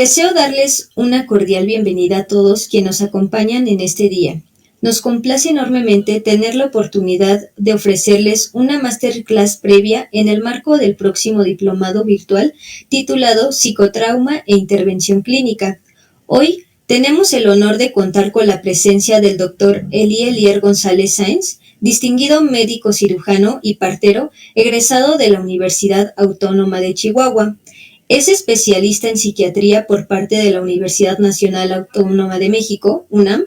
Deseo darles una cordial bienvenida a todos quienes nos acompañan en este día. Nos complace enormemente tener la oportunidad de ofrecerles una masterclass previa en el marco del próximo diplomado virtual titulado Psicotrauma e Intervención Clínica. Hoy tenemos el honor de contar con la presencia del Dr. Elier González Sáenz, distinguido médico cirujano y partero egresado de la Universidad Autónoma de Chihuahua. Es especialista en psiquiatría por parte de la Universidad Nacional Autónoma de México, UNAM,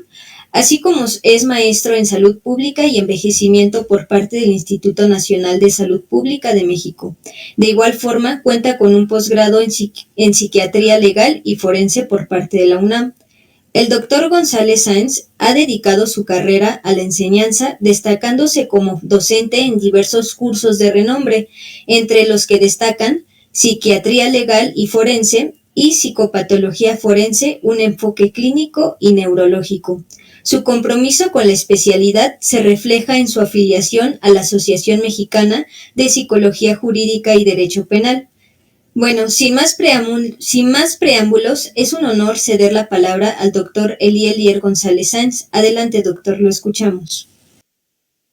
así como es maestro en salud pública y envejecimiento por parte del Instituto Nacional de Salud Pública de México. De igual forma, cuenta con un posgrado en psiquiatría legal y forense por parte de la UNAM. El doctor González Sáenz ha dedicado su carrera a la enseñanza, destacándose como docente en diversos cursos de renombre, entre los que destacan Psiquiatría Legal y Forense y Psicopatología Forense, un enfoque clínico y neurológico. Su compromiso con la especialidad se refleja en su afiliación a la Asociación Mexicana de Psicología Jurídica y Derecho Penal. Bueno, sin más preámbulos, es un honor ceder la palabra al doctor Elier González Sáenz. Adelante, doctor, lo escuchamos.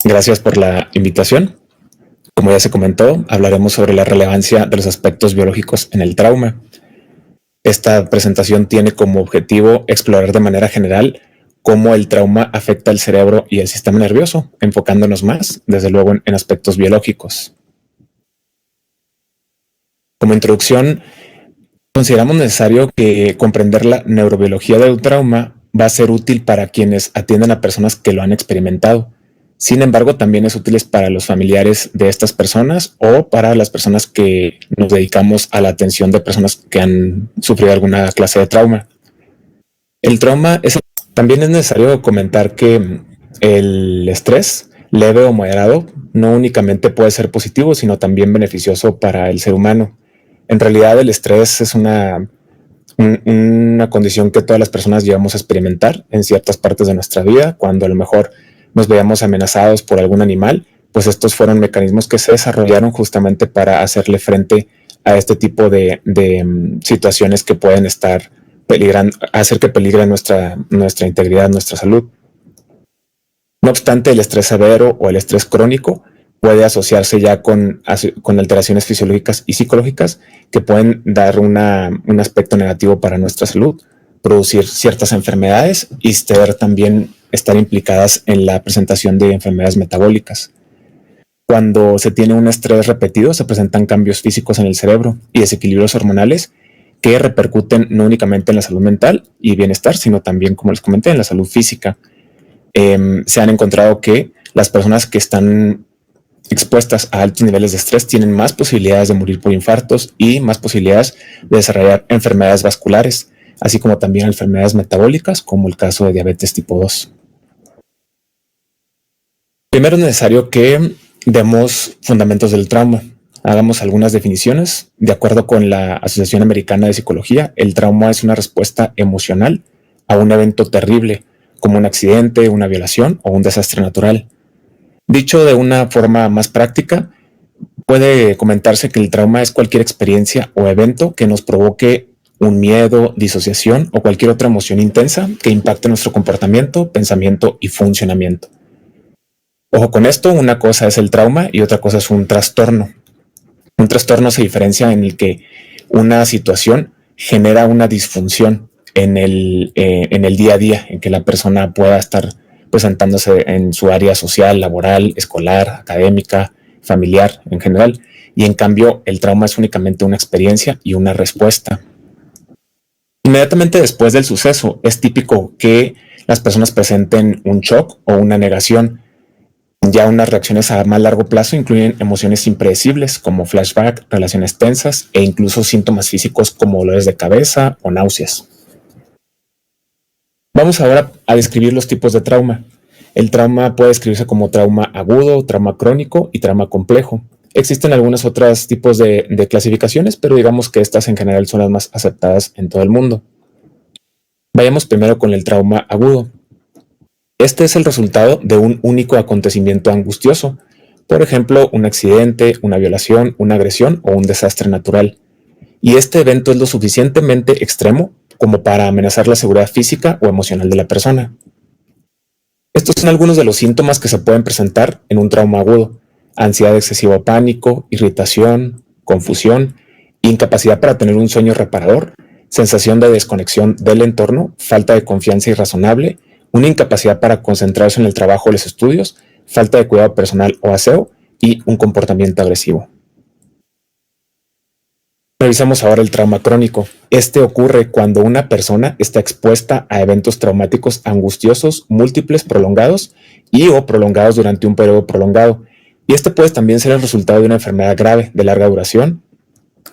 Gracias por la invitación. Como ya se comentó, hablaremos sobre la relevancia de los aspectos biológicos en el trauma. Esta presentación tiene como objetivo explorar de manera general cómo el trauma afecta el cerebro y el sistema nervioso, enfocándonos más, desde luego, en aspectos biológicos. Como introducción, consideramos necesario que comprender la neurobiología del trauma va a ser útil para quienes atienden a personas que lo han experimentado. Sin embargo, también es útil para los familiares de estas personas o para las personas que nos dedicamos a la atención de personas que han sufrido alguna clase de trauma. También es necesario comentar que el estrés, leve o moderado, no únicamente puede ser positivo, sino también beneficioso para el ser humano. En realidad, el estrés es una condición que todas las personas llevamos a experimentar en ciertas partes de nuestra vida, cuando a lo mejor nos veíamos amenazados por algún animal, pues estos fueron mecanismos que se desarrollaron justamente para hacerle frente a este tipo de situaciones que pueden estar hacer que peligre nuestra integridad, nuestra salud. No obstante, el estrés severo o el estrés crónico puede asociarse ya con alteraciones fisiológicas y psicológicas que pueden dar un aspecto negativo para nuestra salud, producir ciertas enfermedades y también estar implicadas en la presentación de enfermedades metabólicas. Cuando se tiene un estrés repetido, se presentan cambios físicos en el cerebro y desequilibrios hormonales que repercuten no únicamente en la salud mental y bienestar, sino también, como les comenté, en la salud física. Se han encontrado que las personas que están expuestas a altos niveles de estrés tienen más posibilidades de morir por infartos y más posibilidades de desarrollar enfermedades vasculares, así como también enfermedades metabólicas, como el caso de diabetes tipo 2. Primero es necesario que demos fundamentos del trauma. Hagamos algunas definiciones. De acuerdo con la Asociación Americana de Psicología, el trauma es una respuesta emocional a un evento terrible, como un accidente, una violación o un desastre natural. Dicho de una forma más práctica, puede comentarse que el trauma es cualquier experiencia o evento que nos provoque un miedo, disociación o cualquier otra emoción intensa que impacte nuestro comportamiento, pensamiento y funcionamiento. Ojo con esto, una cosa es el trauma y otra cosa es un trastorno. Un trastorno se diferencia en el que una situación genera una disfunción en el día a día, en que la persona pueda estar presentándose en su área social, laboral, escolar, académica, familiar en general. Y en cambio, el trauma es únicamente una experiencia y una respuesta. Inmediatamente después del suceso, es típico que las personas presenten un shock o una negación. Ya unas reacciones a más largo plazo incluyen emociones impredecibles como flashback, relaciones tensas e incluso síntomas físicos como dolores de cabeza o náuseas. Vamos ahora a describir los tipos de trauma. El trauma puede describirse como trauma agudo, trauma crónico y trauma complejo. Existen algunos otros tipos de clasificaciones, pero digamos que estas en general son las más aceptadas en todo el mundo. Vayamos primero con el trauma agudo. Este es el resultado de un único acontecimiento angustioso, por ejemplo, un accidente, una violación, una agresión o un desastre natural. Y este evento es lo suficientemente extremo como para amenazar la seguridad física o emocional de la persona. Estos son algunos de los síntomas que se pueden presentar en un trauma agudo: ansiedad excesiva o pánico, irritación, confusión, incapacidad para tener un sueño reparador, sensación de desconexión del entorno, falta de confianza irrazonable, una incapacidad para concentrarse en el trabajo o los estudios, falta de cuidado personal o aseo y un comportamiento agresivo. Revisamos ahora el trauma crónico. Este ocurre cuando una persona está expuesta a eventos traumáticos angustiosos, múltiples, prolongados o prolongados durante un periodo prolongado. Y este puede también ser el resultado de una enfermedad grave de larga duración,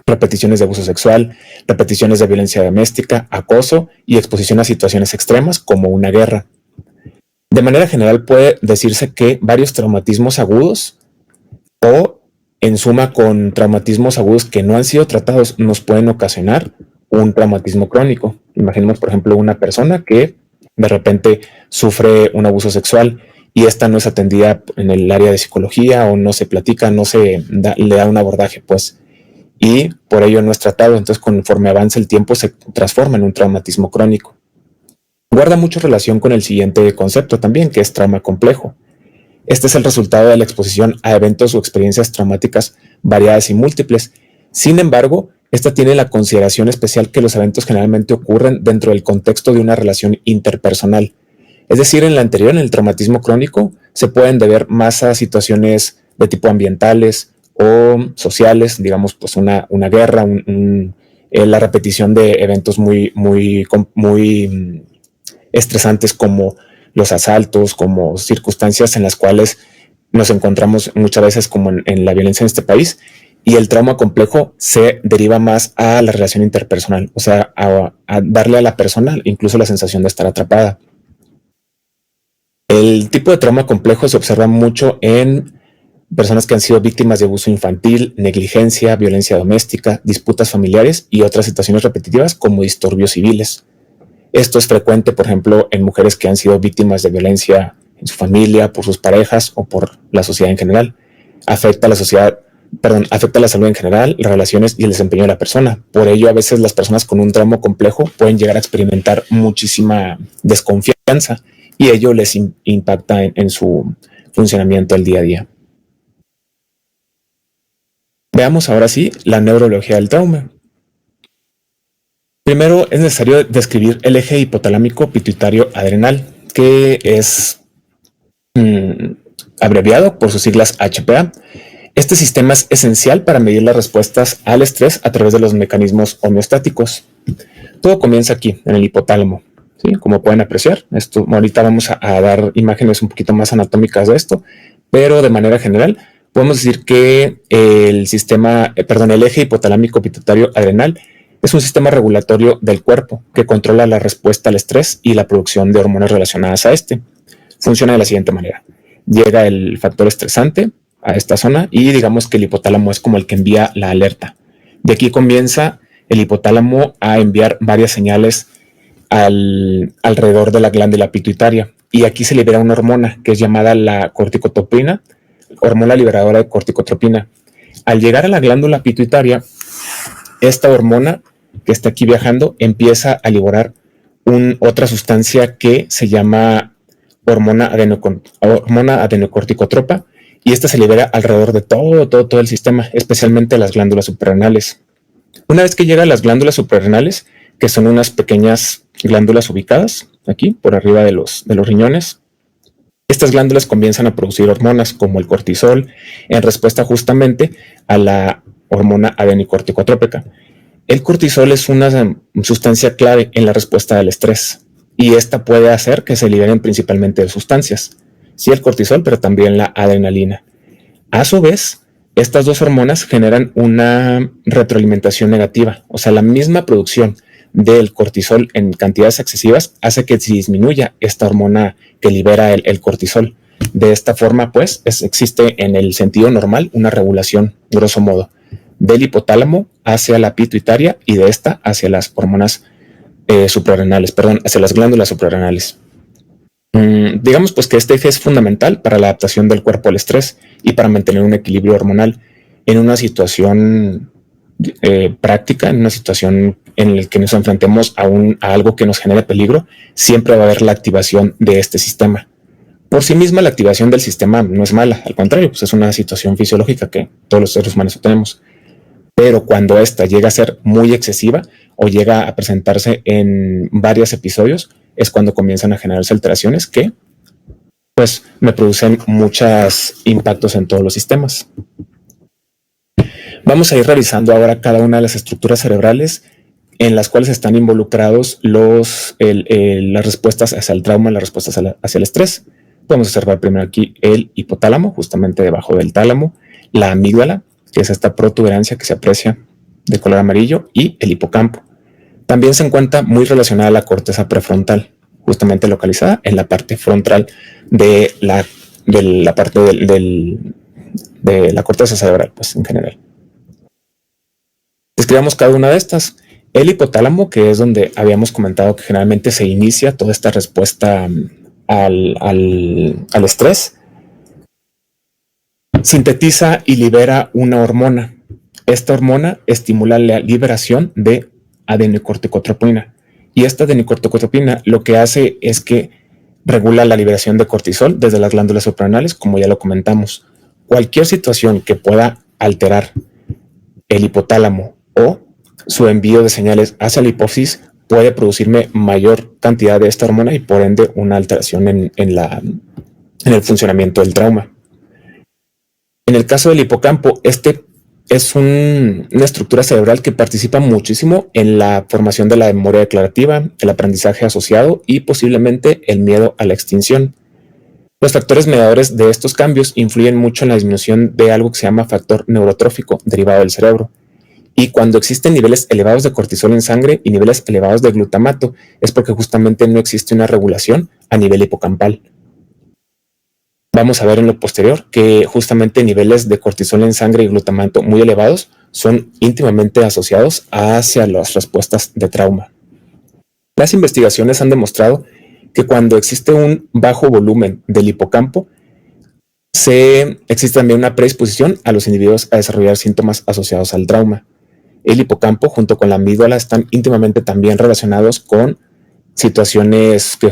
repeticiones de abuso sexual, repeticiones de violencia doméstica, acoso y exposición a situaciones extremas como una guerra. De manera general puede decirse que varios traumatismos agudos o en suma con traumatismos agudos que no han sido tratados nos pueden ocasionar un traumatismo crónico. Imaginemos, por ejemplo, una persona que de repente sufre un abuso sexual y esta no es atendida en el área de psicología o no se platica, le da un abordaje, pues, y por ello no es tratado. Entonces, conforme avanza el tiempo, se transforma en un traumatismo crónico. Guarda mucho relación con el siguiente concepto también, que es trauma complejo. Este es el resultado de la exposición a eventos o experiencias traumáticas variadas y múltiples. Sin embargo, esta tiene la consideración especial que los eventos generalmente ocurren dentro del contexto de una relación interpersonal. Es decir, en la anterior, en el traumatismo crónico, se pueden deber más a situaciones de tipo ambientales o sociales, digamos, pues una guerra, la repetición de eventos muy estresantes como los asaltos, como circunstancias en las cuales nos encontramos muchas veces como en la violencia en este país, y el trauma complejo se deriva más a la relación interpersonal, o sea, a darle a la persona incluso la sensación de estar atrapada. El tipo de trauma complejo se observa mucho en personas que han sido víctimas de abuso infantil, negligencia, violencia doméstica, disputas familiares y otras situaciones repetitivas como disturbios civiles. Esto es frecuente, por ejemplo, en mujeres que han sido víctimas de violencia en su familia, por sus parejas o por la sociedad en general. Afecta a la salud en general, las relaciones y el desempeño de la persona. Por ello, a veces las personas con un trauma complejo pueden llegar a experimentar muchísima desconfianza y ello les impacta en su funcionamiento del día a día. Veamos ahora sí la neurología del trauma. Primero es necesario describir el eje hipotalámico pituitario adrenal, que es abreviado por sus siglas HPA. Este sistema es esencial para medir las respuestas al estrés a través de los mecanismos homeostáticos. Todo comienza aquí, en el hipotálamo. ¿Sí? Como pueden apreciar, ahorita vamos a dar imágenes un poquito más anatómicas de esto, pero de manera general podemos decir que el eje hipotalámico pituitario adrenal es un sistema regulatorio del cuerpo que controla la respuesta al estrés y la producción de hormonas relacionadas a este. Funciona de la siguiente manera. Llega el factor estresante a esta zona y digamos que el hipotálamo es como el que envía la alerta. De aquí comienza el hipotálamo a enviar varias señales alrededor de la glándula pituitaria y aquí se libera una hormona que es llamada la corticotropina, hormona liberadora de corticotropina. Al llegar a la glándula pituitaria, esta hormona que está aquí viajando empieza a liberar otra sustancia que se llama hormona adenocorticotropa y esta se libera alrededor de todo el sistema, especialmente las glándulas suprarrenales. Una vez que llega a las glándulas suprarrenales, que son unas pequeñas glándulas ubicadas aquí por arriba de los riñones, estas glándulas comienzan a producir hormonas como el cortisol en respuesta justamente a la hormona adenocorticotrópica. El cortisol es una sustancia clave en la respuesta al estrés y esta puede hacer que se liberen principalmente de sustancias, sí el cortisol, pero también la adrenalina. A su vez, estas dos hormonas generan una retroalimentación negativa, o sea, la misma producción del cortisol en cantidades excesivas hace que se disminuya esta hormona que libera el cortisol. De esta forma, pues, existe en el sentido normal una regulación, grosso modo, del hipotálamo hacia la pituitaria y de esta hacia las hormonas hacia las glándulas suprarrenales. Digamos pues que este eje es fundamental para la adaptación del cuerpo al estrés y para mantener un equilibrio hormonal en una situación práctica, en una situación en la que nos enfrentemos a algo que nos genere peligro, siempre va a haber la activación de este sistema. Por sí misma la activación del sistema no es mala, al contrario, pues es una situación fisiológica que todos los seres humanos tenemos. Pero cuando esta llega a ser muy excesiva o llega a presentarse en varios episodios, es cuando comienzan a generarse alteraciones que pues me producen muchos impactos en todos los sistemas. Vamos a ir revisando ahora cada una de las estructuras cerebrales en las cuales están involucrados las respuestas hacia el trauma, las respuestas hacia el estrés. Podemos observar primero aquí el hipotálamo, justamente debajo del tálamo, la amígdala, que es esta protuberancia que se aprecia de color amarillo, y el hipocampo. También se encuentra muy relacionada a la corteza prefrontal, justamente localizada en la parte frontal de la parte de la corteza cerebral, pues en general. Describamos cada una de estas. El hipotálamo, que es donde habíamos comentado que generalmente se inicia toda esta respuesta al estrés, sintetiza y libera una hormona. Esta hormona estimula la liberación de adenocorticotropina. Y esta adenocorticotropina lo que hace es que regula la liberación de cortisol desde las glándulas suprarrenales, como ya lo comentamos. Cualquier situación que pueda alterar el hipotálamo o su envío de señales hacia la hipófisis puede producirme mayor cantidad de esta hormona y por ende una alteración en el funcionamiento del trauma. En el caso del hipocampo, este es una estructura cerebral que participa muchísimo en la formación de la memoria declarativa, el aprendizaje asociado y posiblemente el miedo a la extinción. Los factores mediadores de estos cambios influyen mucho en la disminución de algo que se llama factor neurotrófico derivado del cerebro. Y cuando existen niveles elevados de cortisol en sangre y niveles elevados de glutamato, es porque justamente no existe una regulación a nivel hipocampal. Vamos a ver en lo posterior que justamente niveles de cortisol en sangre y glutamato muy elevados son íntimamente asociados hacia las respuestas de trauma. Las investigaciones han demostrado que cuando existe un bajo volumen del hipocampo, existe también una predisposición a los individuos a desarrollar síntomas asociados al trauma. El hipocampo junto con la amígdala están íntimamente también relacionados con situaciones que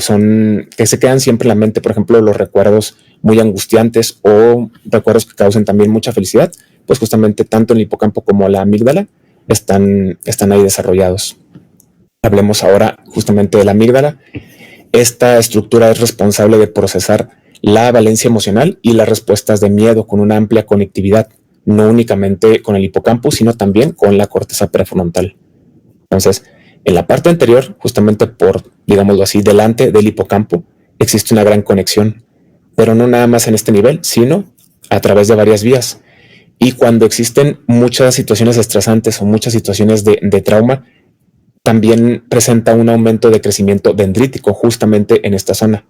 se quedan siempre en la mente, por ejemplo, los recuerdos muy angustiantes o recuerdos que causen también mucha felicidad, pues justamente tanto el hipocampo como la amígdala están ahí desarrollados. Hablemos ahora justamente de la amígdala. Esta estructura es responsable de procesar la valencia emocional y las respuestas de miedo con una amplia conectividad, no únicamente con el hipocampo, sino también con la corteza prefrontal. Entonces, en la parte anterior, justamente digámoslo así, delante del hipocampo, existe una gran conexión, pero no nada más en este nivel, sino a través de varias vías. Y cuando existen muchas situaciones estresantes o muchas situaciones de trauma, también presenta un aumento de crecimiento dendrítico justamente en esta zona.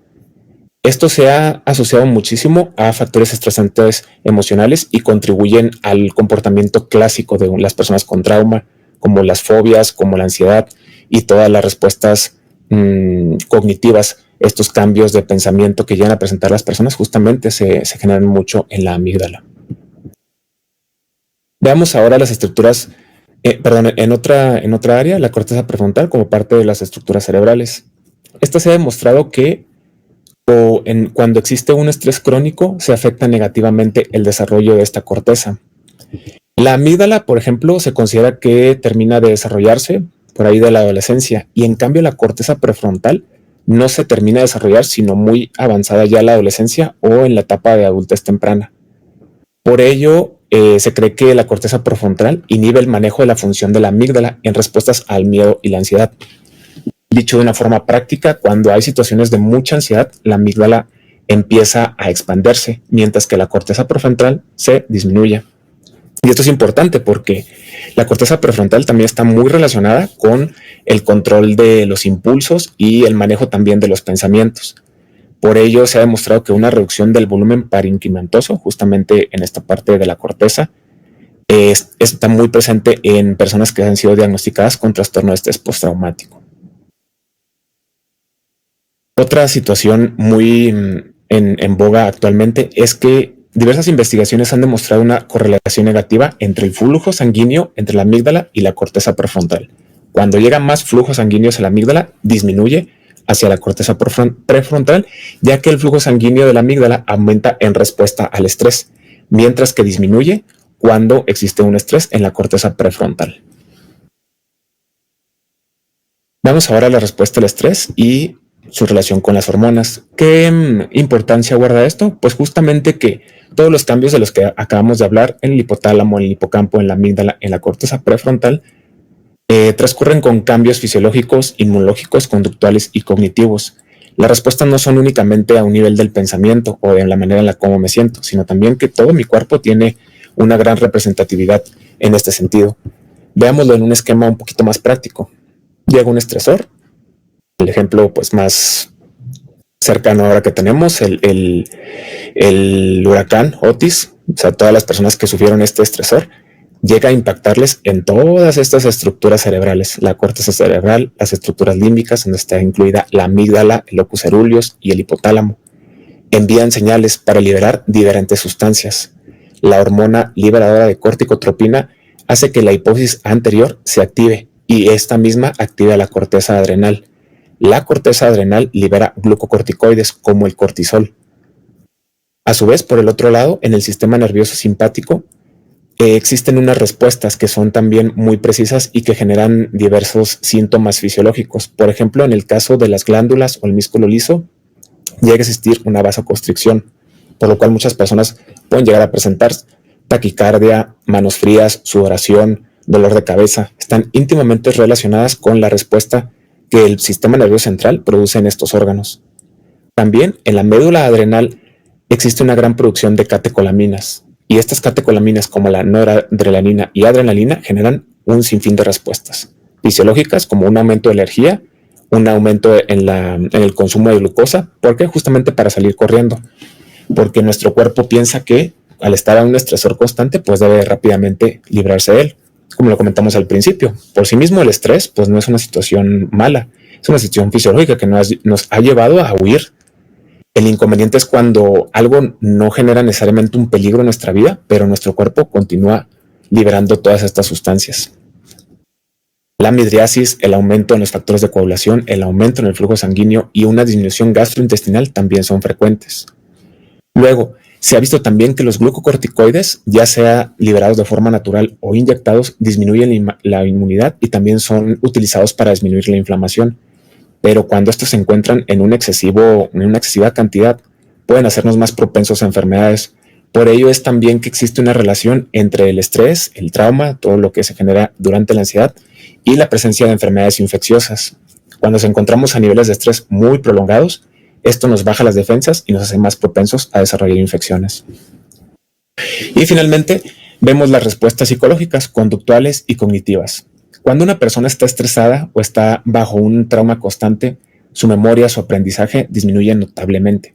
Esto se ha asociado muchísimo a factores estresantes emocionales y contribuyen al comportamiento clásico de las personas con trauma, como las fobias, como la ansiedad y todas las respuestas cognitivas. Estos cambios de pensamiento que llegan a presentar las personas justamente se generan mucho en la amígdala. Veamos ahora las estructuras, en otra área, la corteza prefrontal como parte de las estructuras cerebrales. Esta se ha demostrado que cuando existe un estrés crónico se afecta negativamente el desarrollo de esta corteza. La amígdala, por ejemplo, se considera que termina de desarrollarse por ahí de la adolescencia y en cambio la corteza prefrontal no se termina de desarrollar sino muy avanzada ya en la adolescencia o en la etapa de adultez temprana. Por ello, se cree que la corteza prefrontal inhibe el manejo de la función de la amígdala en respuestas al miedo y la ansiedad. Dicho de una forma práctica, cuando hay situaciones de mucha ansiedad, la amígdala empieza a expandirse, mientras que la corteza prefrontal se disminuye. Y esto es importante porque la corteza prefrontal también está muy relacionada con el control de los impulsos y el manejo también de los pensamientos. Por ello se ha demostrado que una reducción del volumen parenquimatoso, justamente en esta parte de la corteza, está muy presente en personas que han sido diagnosticadas con trastorno de estrés postraumático. Otra situación muy en boga actualmente es que diversas investigaciones han demostrado una correlación negativa entre el flujo sanguíneo entre la amígdala y la corteza prefrontal. Cuando llega más flujo sanguíneo hacia la amígdala, disminuye hacia la corteza prefrontal, ya que el flujo sanguíneo de la amígdala aumenta en respuesta al estrés, mientras que disminuye cuando existe un estrés en la corteza prefrontal. Vamos ahora a la respuesta al estrés y su relación con las hormonas. ¿Qué importancia guarda esto? Pues justamente que todos los cambios de los que acabamos de hablar en el hipotálamo, en el hipocampo, en la amígdala, en la corteza prefrontal, transcurren con cambios fisiológicos, inmunológicos, conductuales y cognitivos. Las respuestas no son únicamente a un nivel del pensamiento o en la manera en la cómo me siento, sino también que todo mi cuerpo tiene una gran representatividad en este sentido. Veámoslo en un esquema un poquito más práctico. Llega un estresor, el ejemplo pues más cercano ahora que tenemos, el huracán Otis, o sea, todas las personas que sufrieron este estresor, llega a impactarles en todas estas estructuras cerebrales, la corteza cerebral, las estructuras límbicas, donde está incluida la amígdala, el locus coeruleus y el hipotálamo. Envían señales para liberar diferentes sustancias. La hormona liberadora de corticotropina hace que la hipófisis anterior se active y esta misma activa la corteza adrenal. La corteza adrenal libera glucocorticoides como el cortisol. A su vez, por el otro lado, en el sistema nervioso simpático, existen unas respuestas que son también muy precisas y que generan diversos síntomas fisiológicos. Por ejemplo, en el caso de las glándulas o el músculo liso, llega a existir una vasoconstricción, por lo cual muchas personas pueden llegar a presentar taquicardia, manos frías, sudoración, dolor de cabeza. Están íntimamente relacionadas con la respuesta que el sistema nervioso central produce en estos órganos. También en la médula adrenal existe una gran producción de catecolaminas, y estas catecolaminas, como la noradrenalina y adrenalina, generan un sinfín de respuestas fisiológicas, como un aumento de energía, un aumento en el consumo de glucosa, porque justamente para salir corriendo, porque nuestro cuerpo piensa que al estar en un estresor constante, pues debe rápidamente librarse de él. Como lo comentamos al principio, por sí mismo el estrés pues no es una situación mala, es una situación fisiológica que nos ha llevado a huir. El inconveniente es cuando algo no genera necesariamente un peligro en nuestra vida, pero nuestro cuerpo continúa liberando todas estas sustancias. La midriasis, el aumento en los factores de coagulación, el aumento en el flujo sanguíneo y una disminución gastrointestinal también son frecuentes. Luego, se ha visto también que los glucocorticoides, ya sea liberados de forma natural o inyectados, disminuyen la inmunidad y también son utilizados para disminuir la inflamación. Pero cuando estos se encuentran en una excesiva cantidad, pueden hacernos más propensos a enfermedades. Por ello es también que existe una relación entre el estrés, el trauma, todo lo que se genera durante la ansiedad y la presencia de enfermedades infecciosas. Cuando nos encontramos a niveles de estrés muy prolongados, esto nos baja las defensas y nos hace más propensos a desarrollar infecciones. Y finalmente, vemos las respuestas psicológicas, conductuales y cognitivas. Cuando una persona está estresada o está bajo un trauma constante, su memoria, su aprendizaje disminuye notablemente.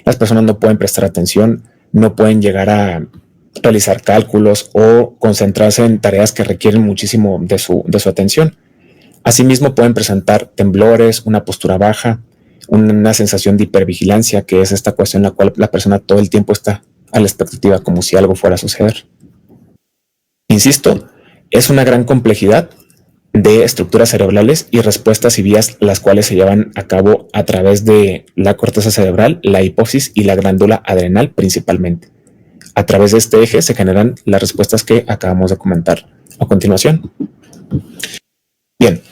Las personas no pueden prestar atención, no pueden llegar a realizar cálculos o concentrarse en tareas que requieren muchísimo de su atención. Asimismo, pueden presentar temblores, una postura baja, una sensación de hipervigilancia, que es esta cuestión en la cual la persona todo el tiempo está a la expectativa, como si algo fuera a suceder. Insisto, es una gran complejidad de estructuras cerebrales y respuestas y vías las cuales se llevan a cabo a través de la corteza cerebral, la hipófisis y la glándula adrenal principalmente. A través de este eje se generan las respuestas que acabamos de comentar a continuación. Bien,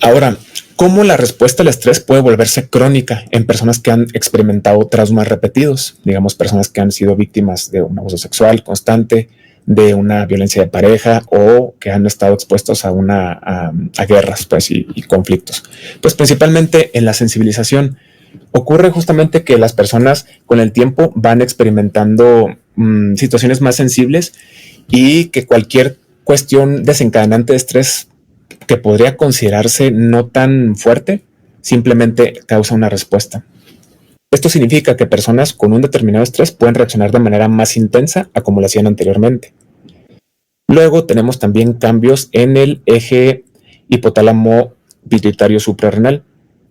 ahora, ¿cómo la respuesta al estrés puede volverse crónica en personas que han experimentado traumas repetidos? Digamos, personas que han sido víctimas de un abuso sexual constante, de una violencia de pareja o que han estado expuestos a guerras pues, y conflictos. Pues principalmente en la sensibilización. Ocurre justamente que las personas con el tiempo van experimentando situaciones más sensibles y que cualquier cuestión desencadenante de estrés que podría considerarse no tan fuerte, simplemente causa una respuesta. Esto significa que personas con un determinado estrés pueden reaccionar de manera más intensa a como lo hacían anteriormente. Luego tenemos también cambios en el eje hipotálamo pituitario suprarrenal.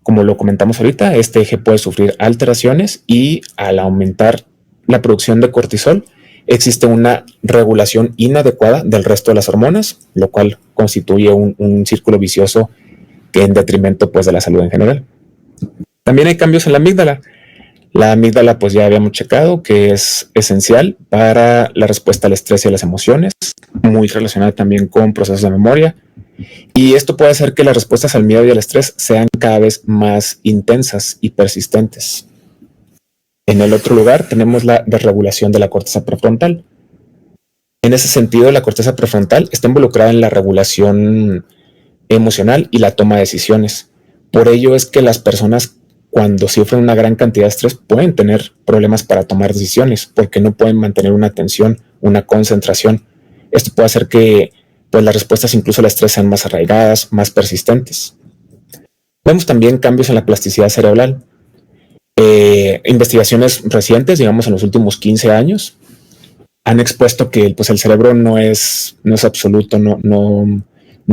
Como lo comentamos ahorita, este eje puede sufrir alteraciones y al aumentar la producción de cortisol, existe una regulación inadecuada del resto de las hormonas, lo cual constituye un círculo vicioso que en detrimento pues de la salud en general. También hay cambios en la amígdala. La amígdala pues ya habíamos checado que es esencial para la respuesta al estrés y a las emociones, muy relacionada también con procesos de memoria, y esto puede hacer que las respuestas al miedo y al estrés sean cada vez más intensas y persistentes. En el otro lugar tenemos la desregulación de la corteza prefrontal. En ese sentido, la corteza prefrontal está involucrada en la regulación emocional y la toma de decisiones. Por ello es que las personas, cuando sufren una gran cantidad de estrés, pueden tener problemas para tomar decisiones porque no pueden mantener una atención, una concentración. Esto puede hacer que pues, las respuestas incluso al estrés sean más arraigadas, más persistentes. Vemos también cambios en la plasticidad cerebral. Investigaciones recientes, digamos en los últimos 15 años, han expuesto que pues, el cerebro no es absoluto, no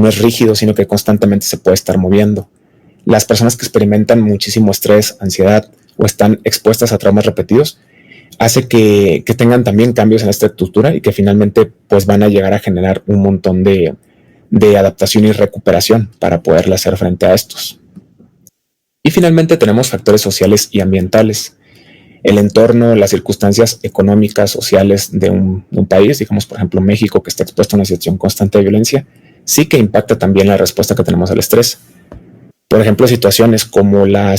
es rígido, sino que constantemente se puede estar moviendo. Las personas que experimentan muchísimo estrés, ansiedad o están expuestas a traumas repetidos, hace que tengan también cambios en esta estructura y que finalmente pues, van a llegar a generar un montón de adaptación y recuperación para poderle hacer frente a estos. Y finalmente tenemos factores sociales y ambientales. El entorno, las circunstancias económicas, sociales de un país, digamos por ejemplo México, que está expuesto a una situación constante de violencia, sí que impacta también la respuesta que tenemos al estrés. Por ejemplo, situaciones como la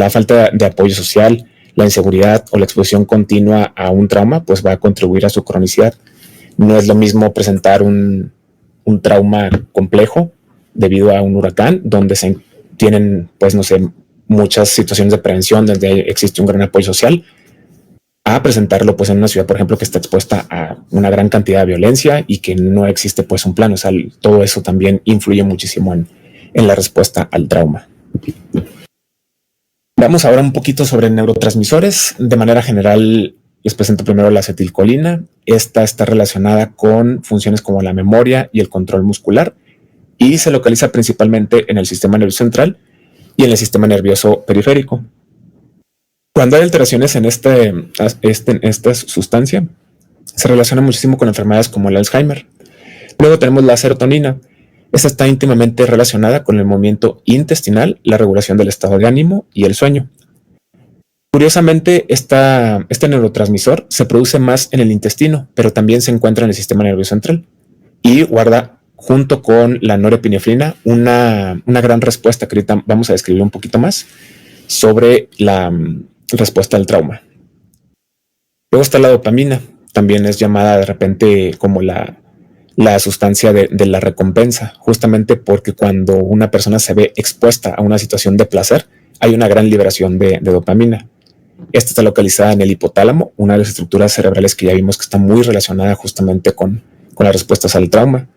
falta de apoyo social, la inseguridad o la exposición continua a un trauma, pues va a contribuir a su cronicidad. No es lo mismo presentar un trauma complejo debido a un huracán, donde se tienen, pues no sé, muchas situaciones de prevención donde existe un gran apoyo social, a presentarlo pues en una ciudad, por ejemplo, que está expuesta a una gran cantidad de violencia y que no existe pues un plan. O sea, todo eso también influye muchísimo en la respuesta al trauma. Vamos ahora un poquito sobre neurotransmisores. De manera general, les presento primero la acetilcolina. Esta está relacionada con funciones como la memoria y el control muscular y se localiza principalmente en el sistema nervioso central y en el sistema nervioso periférico. Cuando hay alteraciones en esta sustancia, se relaciona muchísimo con enfermedades como el Alzheimer. Luego tenemos la serotonina. Esta está íntimamente relacionada con el movimiento intestinal, la regulación del estado de ánimo y el sueño. Curiosamente, este neurotransmisor se produce más en el intestino, pero también se encuentra en el sistema nervioso central y guarda, junto con la norepinefrina, una gran respuesta que ahorita vamos a describir un poquito más sobre la respuesta al trauma. Luego está la dopamina, también es llamada de repente como la sustancia de la recompensa, justamente porque cuando una persona se ve expuesta a una situación de placer, hay una gran liberación de dopamina. Esta está localizada en el hipotálamo, una de las estructuras cerebrales que ya vimos que está muy relacionada justamente con las respuestas al trauma.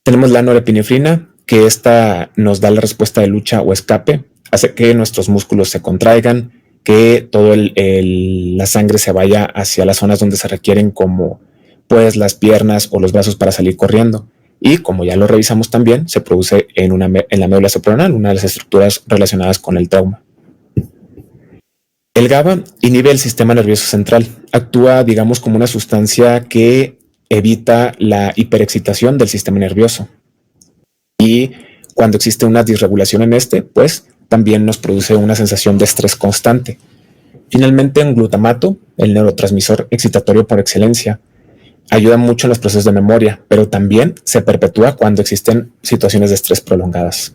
Tenemos la norepinefrina, que esta nos da la respuesta de lucha o escape, hace que nuestros músculos se contraigan, que toda la sangre se vaya hacia las zonas donde se requieren, como pues las piernas o los brazos para salir corriendo. Y como ya lo revisamos también, se produce en la médula suprarrenal, una de las estructuras relacionadas con el trauma. El GABA inhibe el sistema nervioso central, actúa, digamos, como una sustancia que evita la hiperexcitación del sistema nervioso. Y cuando existe una disregulación en pues también nos produce una sensación de estrés constante. Finalmente, un glutamato, el neurotransmisor excitatorio por excelencia, ayuda mucho en los procesos de memoria, pero también se perpetúa cuando existen situaciones de estrés prolongadas.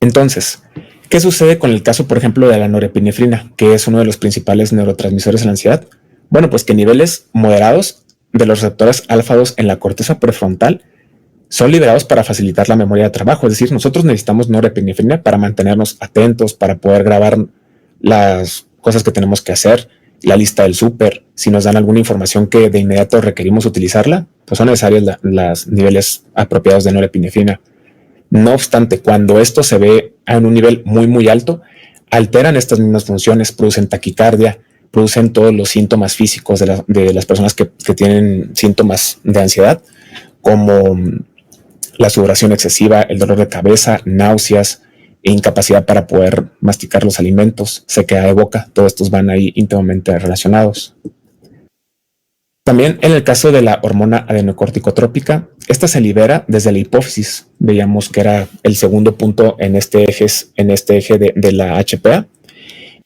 Entonces, ¿qué sucede con el caso, por ejemplo, de la norepinefrina, que es uno de los principales neurotransmisores de la ansiedad? Bueno, pues que niveles moderados de los receptores alfa-2 en la corteza prefrontal son liberados para facilitar la memoria de trabajo. Es decir, nosotros necesitamos norepinefrina para mantenernos atentos, para poder grabar las cosas que tenemos que hacer, la lista del súper. Si nos dan alguna información que de inmediato requerimos utilizarla, pues son necesarios los niveles apropiados de norepinefrina. No obstante, cuando esto se ve en un nivel muy, muy alto, alteran estas mismas funciones, producen taquicardia, producen todos los síntomas físicos de las personas que tienen síntomas de ansiedad, como la sudoración excesiva, el dolor de cabeza, náuseas, incapacidad para poder masticar los alimentos, sequedad de boca, todos estos van ahí íntimamente relacionados. También en el caso de la hormona adenocorticotrópica, esta se libera desde la hipófisis. Veíamos que era el segundo punto en este eje de la HPA,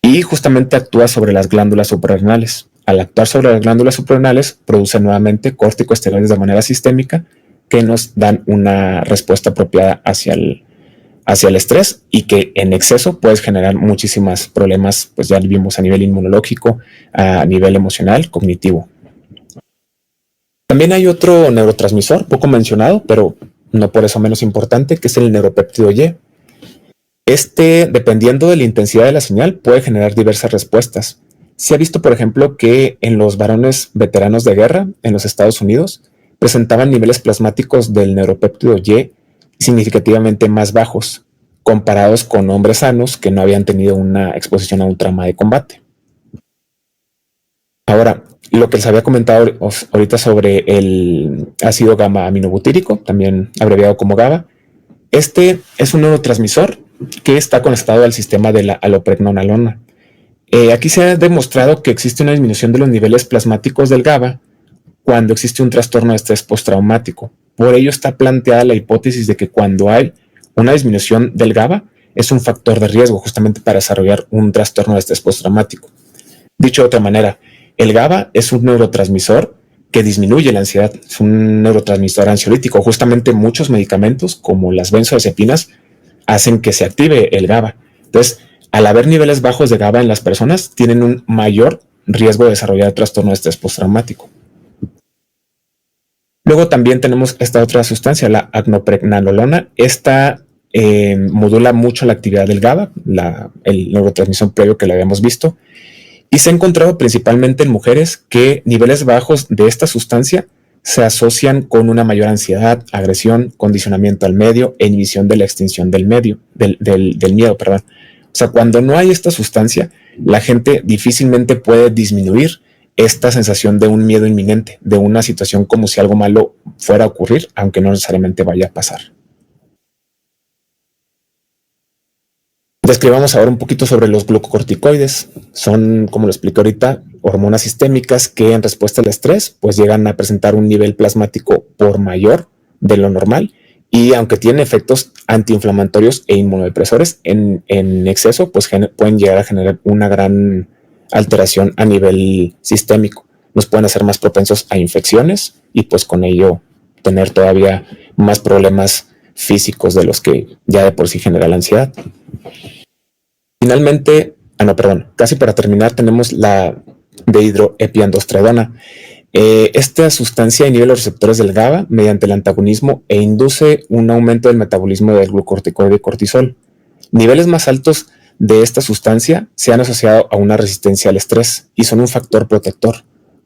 y justamente actúa sobre las glándulas suprarrenales. Al actuar sobre las glándulas suprarrenales, produce nuevamente corticosteroides de manera sistémica que nos dan una respuesta apropiada hacia el estrés, y que en exceso puede generar muchísimos problemas, pues ya vimos a nivel inmunológico, a nivel emocional, cognitivo. También hay otro neurotransmisor poco mencionado, pero no por eso menos importante, que es el neuropéptido Y. Este, dependiendo de la intensidad de la señal, puede generar diversas respuestas. Se ha visto, por ejemplo, que en los varones veteranos de guerra en los Estados Unidos presentaban niveles plasmáticos del neuropéptido Y significativamente más bajos, comparados con hombres sanos que no habían tenido una exposición a un trauma de combate. Ahora, lo que les había comentado ahorita sobre el ácido gamma aminobutírico, también abreviado como GABA, este es un neurotransmisor que está conectado al sistema de la alopregnanolona. Aquí se ha demostrado que existe una disminución de los niveles plasmáticos del GABA cuando existe un trastorno de estrés postraumático. Por ello está planteada la hipótesis de que cuando hay una disminución del GABA es un factor de riesgo justamente para desarrollar un trastorno de estrés postraumático. Dicho de otra manera, el GABA es un neurotransmisor que disminuye la ansiedad, es un neurotransmisor ansiolítico. Justamente muchos medicamentos como las benzodiazepinas hacen que se active el GABA. Entonces, al haber niveles bajos de GABA en las personas, tienen un mayor riesgo de desarrollar trastorno de estrés postraumático. Luego también tenemos esta otra sustancia, la apnopregnanolona. Esta modula mucho la actividad del GABA, el neurotransmisor previo que le habíamos visto, y se ha encontrado principalmente en mujeres que niveles bajos de esta sustancia se asocian con una mayor ansiedad, agresión, condicionamiento al medio e inhibición de la extinción del miedo. O sea, cuando no hay esta sustancia, la gente difícilmente puede disminuir esta sensación de un miedo inminente, de una situación como si algo malo fuera a ocurrir, aunque no necesariamente vaya a pasar. Describamos ahora un poquito sobre los glucocorticoides. Son, como lo expliqué ahorita, hormonas sistémicas que en respuesta al estrés pues llegan a presentar un nivel plasmático por mayor de lo normal, y aunque tienen efectos antiinflamatorios e inmunodepresores, en exceso pues pueden llegar a generar una gran alteración a nivel sistémico. Nos pueden hacer más propensos a infecciones y pues con ello tener todavía más problemas físicos de los que ya de por sí genera la ansiedad. Finalmente, casi para terminar, tenemos la dehidroepiandrosterona. Esta sustancia inhibe los receptores del GABA mediante el antagonismo e induce un aumento del metabolismo del glucocorticoide cortisol. Niveles más altos de esta sustancia se han asociado a una resistencia al estrés y son un factor protector.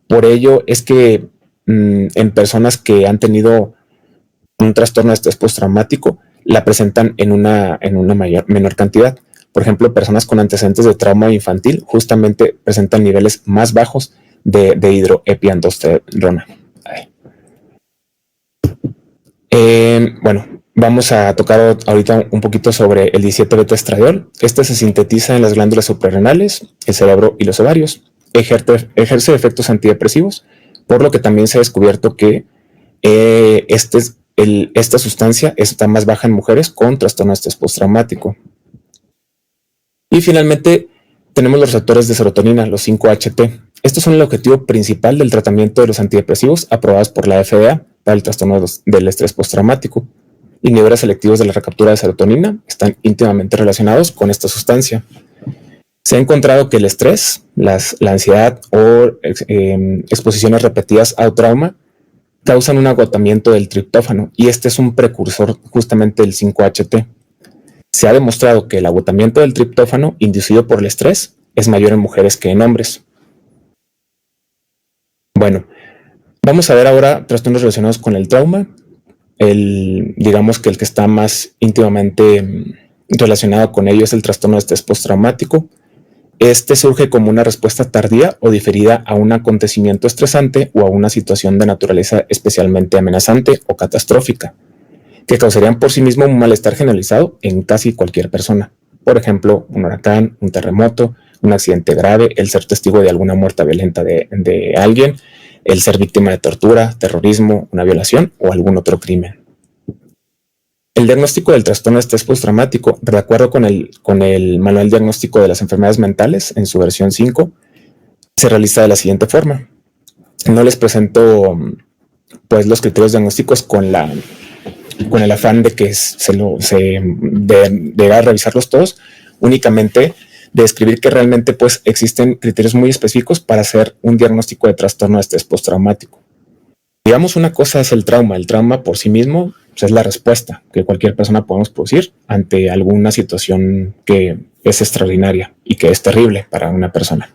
Por ello es que en personas que han tenido un trastorno de estrés postraumático la presentan en una menor cantidad. Por ejemplo, personas con antecedentes de trauma infantil justamente presentan niveles más bajos de dehidroepiandrosterona. Vamos a tocar ahorita un poquito sobre el 17-beta-estradiol. Este se sintetiza en las glándulas suprarrenales, el cerebro y los ovarios. Ejerce efectos antidepresivos, por lo que también se ha descubierto que esta sustancia está más baja en mujeres con trastorno de estrés postraumático. Y finalmente tenemos los receptores de serotonina, los 5-HT. Estos son el objetivo principal del tratamiento de los antidepresivos aprobados por la FDA para el trastorno del estrés postraumático. Inhibidores selectivos de la recaptura de serotonina están íntimamente relacionados con esta sustancia. Se ha encontrado que el estrés, la ansiedad o exposiciones repetidas a trauma causan un agotamiento del triptófano, y este es un precursor justamente del 5-HT. Se ha demostrado que el agotamiento del triptófano inducido por el estrés es mayor en mujeres que en hombres. Bueno, vamos a ver ahora trastornos relacionados con el trauma. Digamos que el que está más íntimamente relacionado con ello es el trastorno de estrés postraumático. Este surge como una respuesta tardía o diferida a un acontecimiento estresante o a una situación de naturaleza especialmente amenazante o catastrófica. que causarían por sí mismo un malestar generalizado en casi cualquier persona. Por ejemplo, un huracán, un terremoto, un accidente grave, el ser testigo de alguna muerte violenta de alguien, el ser víctima de tortura, terrorismo, una violación o algún otro crimen. El diagnóstico del trastorno de estrés postraumático, de acuerdo con el Manual Diagnóstico de las Enfermedades Mentales, en su versión 5, se realiza de la siguiente forma. No les presento pues los criterios diagnósticos con el afán de que de revisarlos todos, únicamente de describir que realmente pues existen criterios muy específicos para hacer un diagnóstico de trastorno de estrés postraumático. Digamos, una cosa es el trauma por sí mismo pues es la respuesta que cualquier persona podemos producir ante alguna situación que es extraordinaria y que es terrible para una persona.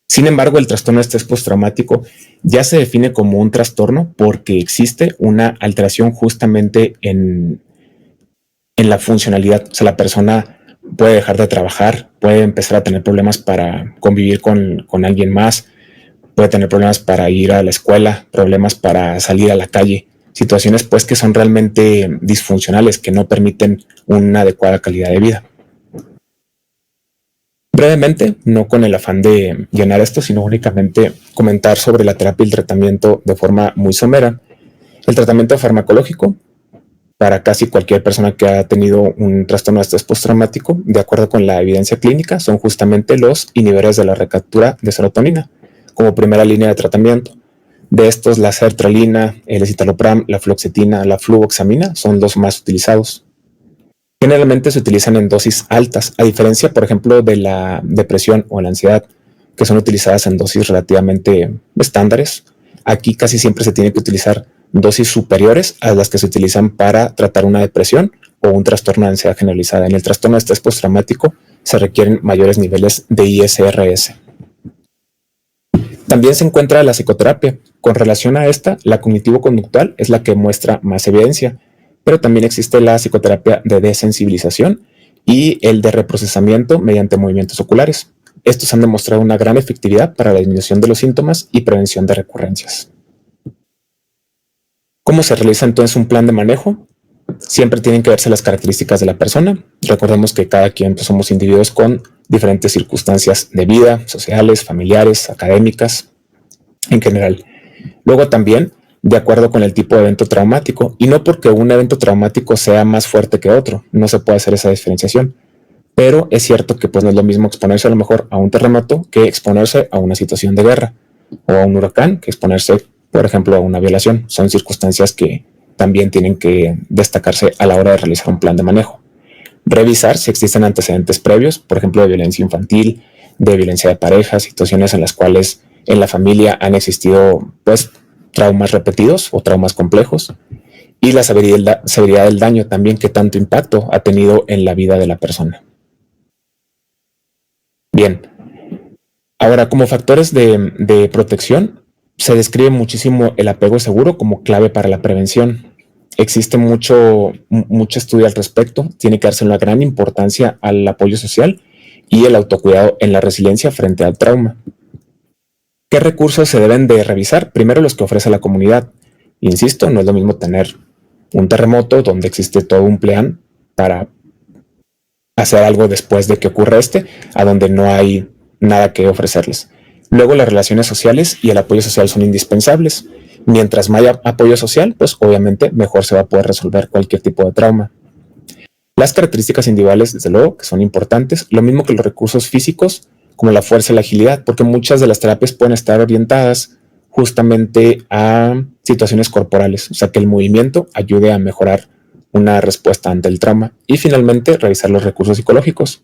Sin embargo, el trastorno de estrés postraumático ya se define como un trastorno porque existe una alteración justamente en la funcionalidad. O sea, la persona puede dejar de trabajar, puede empezar a tener problemas para convivir con alguien más, puede tener problemas para ir a la escuela, problemas para salir a la calle, situaciones pues que son realmente disfuncionales, que no permiten una adecuada calidad de vida. Brevemente, no con el afán de llenar esto, sino únicamente comentar sobre la terapia y el tratamiento de forma muy somera. El tratamiento farmacológico para casi cualquier persona que ha tenido un trastorno de estrés postraumático, de acuerdo con la evidencia clínica, son justamente los inhibidores de la recaptura de serotonina como primera línea de tratamiento. De estos, la sertralina, el escitalopram, la fluoxetina, la fluvoxamina son los más utilizados. Generalmente se utilizan en dosis altas, a diferencia, por ejemplo, de la depresión o la ansiedad, que son utilizadas en dosis relativamente estándares. Aquí casi siempre se tiene que utilizar dosis superiores a las que se utilizan para tratar una depresión o un trastorno de ansiedad generalizada. En el trastorno de estrés postraumático se requieren mayores niveles de ISRS. También se encuentra la psicoterapia. Con relación a esta, la cognitivo-conductual es la que muestra más evidencia, pero también existe la psicoterapia de desensibilización y el de reprocesamiento mediante movimientos oculares. Estos han demostrado una gran efectividad para la disminución de los síntomas y prevención de recurrencias. ¿Cómo se realiza entonces un plan de manejo? Siempre tienen que verse las características de la persona. Recordemos que cada quien pues, somos individuos con diferentes circunstancias de vida, sociales, familiares, académicas, en general. Luego también, de acuerdo con el tipo de evento traumático, y no porque un evento traumático sea más fuerte que otro, no se puede hacer esa diferenciación. Pero es cierto que pues, no es lo mismo exponerse a lo mejor a un terremoto que exponerse a una situación de guerra, o a un huracán que exponerse, por ejemplo, a una violación. Son circunstancias que también tienen que destacarse a la hora de realizar un plan de manejo. Revisar si existen antecedentes previos, por ejemplo, de violencia infantil, de violencia de pareja, situaciones en las cuales en la familia han existido pues, traumas repetidos o traumas complejos, y la severidad del daño también, que tanto impacto ha tenido en la vida de la persona. Bien, ahora como factores de protección, se describe muchísimo el apego seguro como clave para la prevención. Existe mucho estudio al respecto. Tiene que darse una gran importancia al apoyo social y el autocuidado en la resiliencia frente al trauma. ¿Qué recursos se deben de revisar? Primero, los que ofrece la comunidad. Insisto, no es lo mismo tener un terremoto donde existe todo un plan para hacer algo después de que ocurra a donde no hay nada que ofrecerles. Luego, las relaciones sociales y el apoyo social son indispensables. Mientras más apoyo social, pues obviamente mejor se va a poder resolver cualquier tipo de trauma. Las características individuales, desde luego, que son importantes, lo mismo que los recursos físicos, como la fuerza y la agilidad, porque muchas de las terapias pueden estar orientadas justamente a situaciones corporales, o sea, que el movimiento ayude a mejorar una respuesta ante el trauma. Y finalmente, revisar los recursos psicológicos.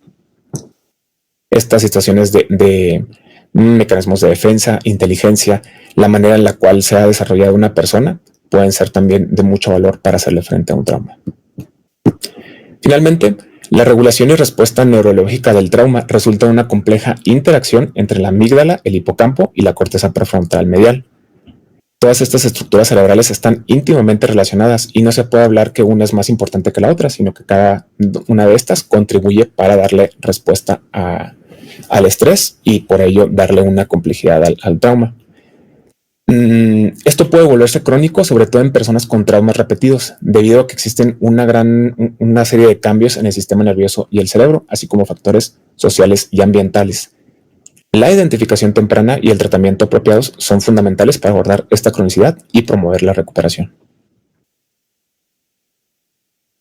Estas situaciones de mecanismos de defensa, inteligencia, la manera en la cual se ha desarrollado una persona, pueden ser también de mucho valor para hacerle frente a un trauma. Finalmente, la regulación y respuesta neurológica del trauma resulta en una compleja interacción entre la amígdala, el hipocampo y la corteza prefrontal medial. Todas estas estructuras cerebrales están íntimamente relacionadas y no se puede hablar que una es más importante que la otra, sino que cada una de estas contribuye para darle respuesta al estrés y por ello darle una complejidad al trauma. Esto puede volverse crónico, sobre todo en personas con traumas repetidos, debido a que existen una serie de cambios en el sistema nervioso y el cerebro, así como factores sociales y ambientales. La identificación temprana y el tratamiento apropiados son fundamentales para abordar esta cronicidad y promover la recuperación.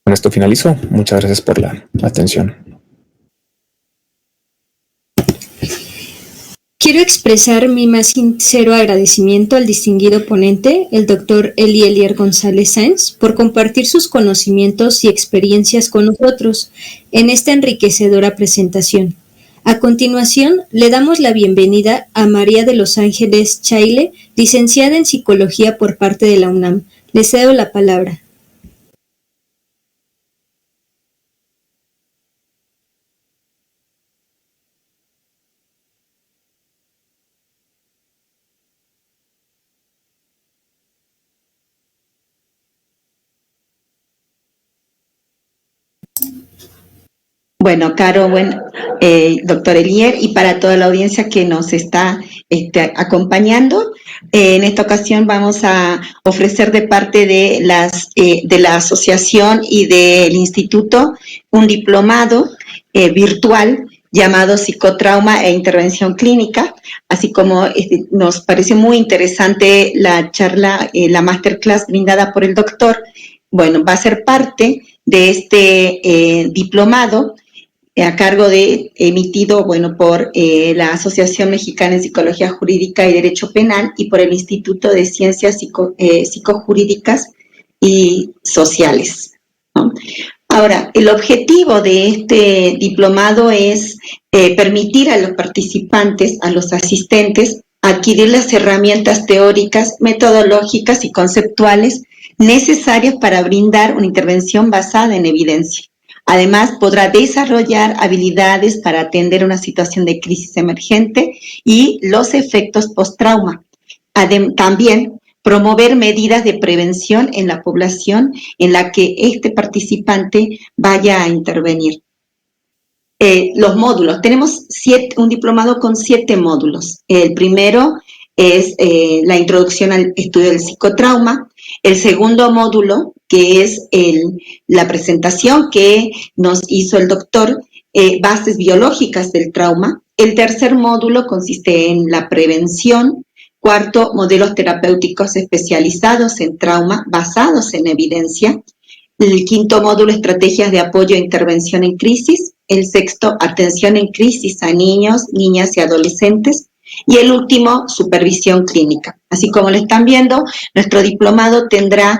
Con esto finalizo. Muchas gracias por la atención. Quiero expresar mi más sincero agradecimiento al distinguido ponente, el Dr. Elier González Sáenz, por compartir sus conocimientos y experiencias con nosotros en esta enriquecedora presentación. A continuación, le damos la bienvenida a María de los Ángeles Chaile, licenciada en Psicología por parte de la UNAM. Le cedo la palabra. Bueno, Caro, doctor Elier, y para toda la audiencia que nos está acompañando, en esta ocasión vamos a ofrecer de parte de la asociación y del instituto un diplomado virtual llamado Psicotrauma e Intervención Clínica, así como nos parece muy interesante la charla, la masterclass brindada por el doctor. Bueno, va a ser parte de este diplomado a cargo de, emitido, por la Asociación Mexicana en Psicología Jurídica y Derecho Penal y por el Instituto de Ciencias Psicojurídicas y Sociales, ¿no? Ahora, el objetivo de este diplomado es permitir a los participantes, a los asistentes, adquirir las herramientas teóricas, metodológicas y conceptuales necesarias para brindar una intervención basada en evidencia. Además, podrá desarrollar habilidades para atender una situación de crisis emergente y los efectos post-trauma. También promover medidas de prevención en la población en la que este participante vaya a intervenir. Los módulos. Tenemos un diplomado con 7 módulos. El primero es la introducción al estudio del psicotrauma. El segundo módulo, que es la presentación que nos hizo el doctor, bases biológicas del trauma. El tercer módulo consiste en la prevención. Cuarto, modelos terapéuticos especializados en trauma basados en evidencia. El quinto módulo, estrategias de apoyo e intervención en crisis. El sexto, atención en crisis a niños, niñas y adolescentes. Y el último, supervisión clínica. Así como lo están viendo, nuestro diplomado tendrá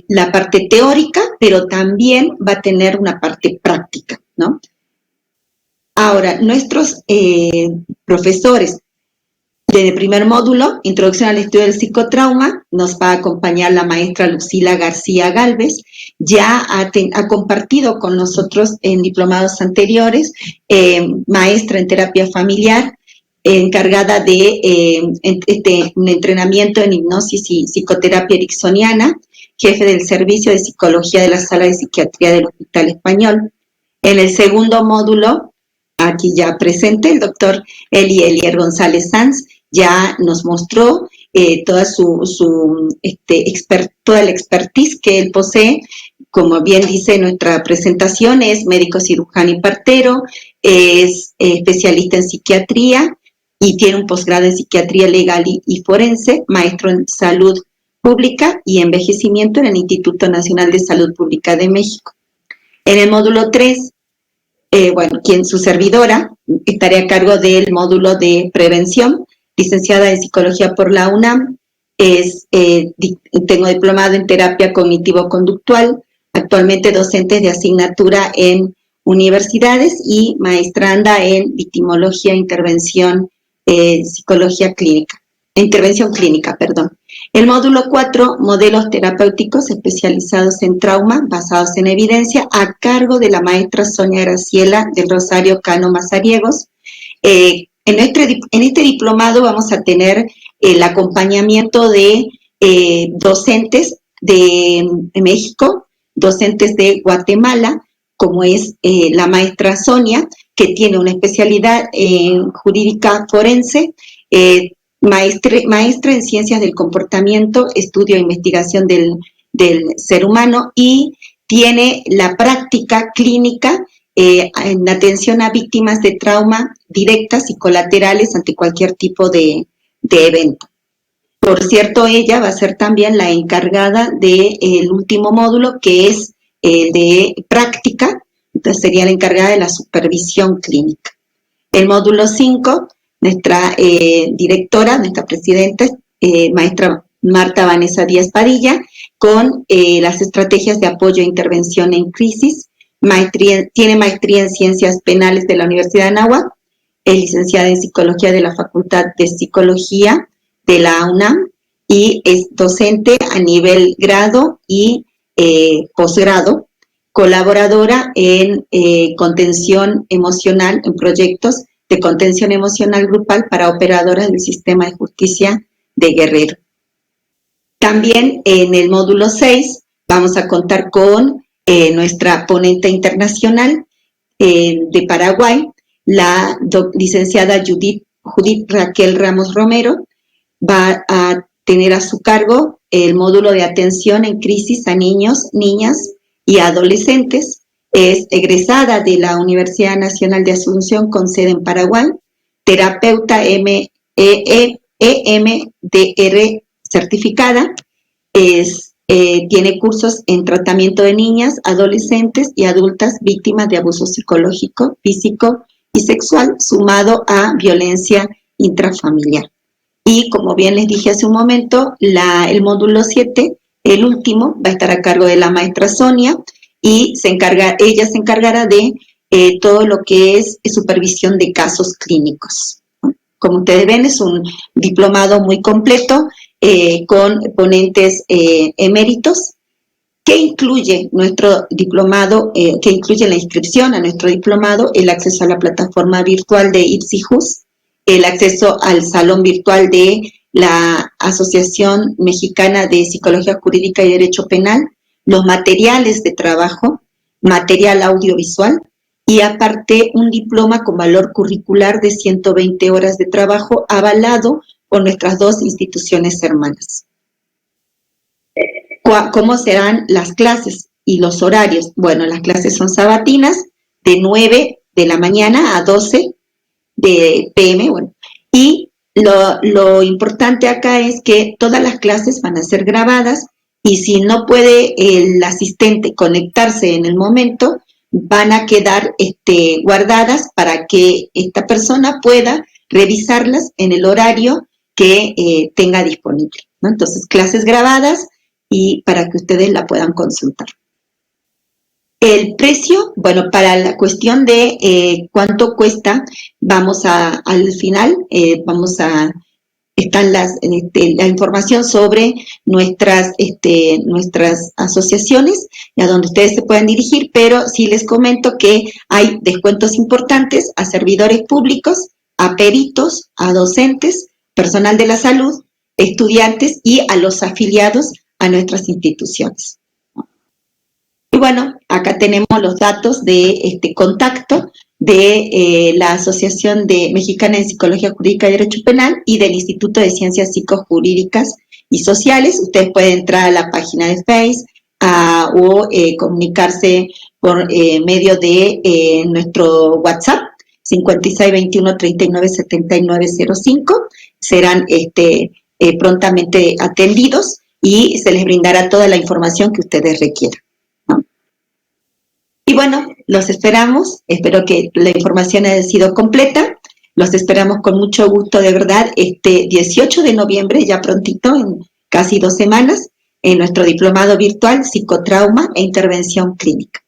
la parte teórica, pero también va a tener una parte práctica, ¿no? Ahora, nuestros profesores del primer módulo, Introducción al Estudio del Psicotrauma, nos va a acompañar la maestra Lucila García Gálvez. Ya ha compartido con nosotros en diplomados anteriores, maestra en terapia familiar, encargada de un entrenamiento en hipnosis y psicoterapia ericksoniana, jefe del servicio de psicología de la sala de psiquiatría del Hospital Español. En el segundo módulo, aquí ya presente, el doctor Elier González Sáenz ya nos mostró toda toda la expertise que él posee. Como bien dice nuestra presentación, es médico cirujano y partero, es especialista en psiquiatría y tiene un posgrado en psiquiatría legal y forense, maestro en salud pública y envejecimiento en el Instituto Nacional de Salud Pública de México. En el módulo 3, su servidora, estaré a cargo del módulo de prevención, licenciada en psicología por la UNAM, tengo diplomado en terapia cognitivo-conductual, actualmente docente de asignatura en universidades y maestranda en victimología, intervención clínica. El módulo 4, modelos terapéuticos especializados en trauma basados en evidencia, a cargo de la maestra Sonia Graciela del Rosario Cano Mazariegos. En este diplomado vamos a tener el acompañamiento de docentes de México, docentes de Guatemala, como es la maestra Sonia, que tiene una especialidad en jurídica forense, maestra en Ciencias del Comportamiento, Estudio e Investigación del Ser Humano, y tiene la práctica clínica en atención a víctimas de trauma directas y colaterales ante cualquier tipo de evento. Por cierto, ella va a ser también la encargada del último módulo, que es de práctica, entonces sería la encargada de la supervisión clínica. El módulo 5, nuestra directora, nuestra presidenta, maestra Marta Vanessa Díaz Padilla, con las estrategias de apoyo e intervención en crisis. Tiene maestría en Ciencias Penales de la Universidad de Anáhuac, es licenciada en Psicología de la Facultad de Psicología de la UNAM y es docente a nivel grado y posgrado, colaboradora en contención emocional, en proyectos de contención emocional grupal para operadoras del sistema de justicia de Guerrero. También en el módulo 6 vamos a contar con nuestra ponente internacional de Paraguay, la licenciada Judith Raquel Ramos Romero. Va a tener a su cargo el módulo de atención en crisis a niños, niñas y adolescentes. Es egresada de la Universidad Nacional de Asunción con sede en Paraguay, terapeuta EMDR certificada, tiene cursos en tratamiento de niñas, adolescentes y adultas víctimas de abuso psicológico, físico y sexual, sumado a violencia intrafamiliar. Y como bien les dije hace un momento, el módulo 7, el último, va a estar a cargo de la maestra Sonia y ella se encargará de todo lo que es supervisión de casos clínicos. Como ustedes ven, es un diplomado muy completo con ponentes eméritos que incluye nuestro diplomado, que incluye la inscripción a nuestro diplomado, el acceso a la plataforma virtual de IPSIJUS, el acceso al salón virtual de la Asociación Mexicana de Psicología Jurídica y Derecho Penal, los materiales de trabajo, material audiovisual y aparte un diploma con valor curricular de 120 horas de trabajo avalado por nuestras dos instituciones hermanas. ¿Cómo serán las clases y los horarios? Bueno, las clases son sabatinas de 9 de la mañana a 12 de PM, bueno, y lo importante acá es que todas las clases van a ser grabadas y si no puede el asistente conectarse en el momento, van a quedar guardadas para que esta persona pueda revisarlas en el horario que tenga disponible, ¿no? Entonces, clases grabadas y para que ustedes la puedan consultar. El precio, bueno, para la cuestión de cuánto cuesta, al final, están la información sobre nuestras asociaciones, a donde ustedes se pueden dirigir, pero sí les comento que hay descuentos importantes a servidores públicos, a peritos, a docentes, personal de la salud, estudiantes y a los afiliados a nuestras instituciones. Y bueno, acá tenemos los datos de contacto de la Asociación Mexicana de Psicología Jurídica y Derecho Penal y del Instituto de Ciencias Psicojurídicas y Sociales. Ustedes pueden entrar a la página de Facebook o comunicarse por medio de nuestro WhatsApp 5621-397905. Serán prontamente atendidos y se les brindará toda la información que ustedes requieran. Y bueno, los esperamos, espero que la información haya sido completa, los esperamos con mucho gusto, de verdad, 18 de noviembre, ya prontito, en casi 2 semanas, en nuestro diplomado virtual Psicotrauma e Intervención Clínica.